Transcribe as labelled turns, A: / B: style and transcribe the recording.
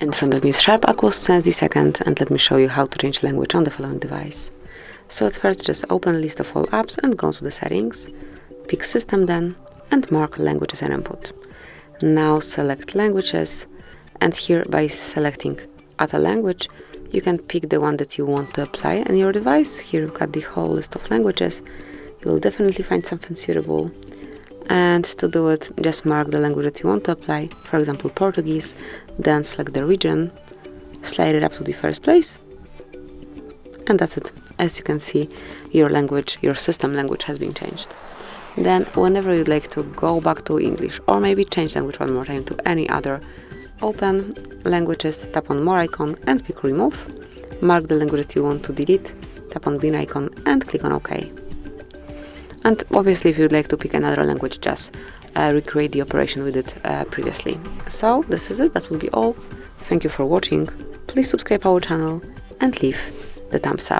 A: In front of me is SHARP Aquos Sense2, and let me show you how to change language on the following device. So at first just open list of all apps and go to the settings, pick system then, and mark languages and input. Now select languages, and here by selecting add a language, you can pick the one that you want to apply on your device. Here you've got the whole list of languages. You will definitely find something suitable. And to do it, just mark the language that you want to apply, for example Portuguese, then select the region, slide it up to the first place, and that's it. As you can see, your language, your system language has been changed. Then whenever you'd like to go back to English, or maybe change language one more time to any other, open languages, tap on more icon and pick remove, mark the language that you want to delete, tap on bin icon and click on OK. And obviously if you'd like to pick another language, just recreate the operation we did previously. So this is it, that will be all. Thank you for watching. Please subscribe our channel and leave the thumbs up.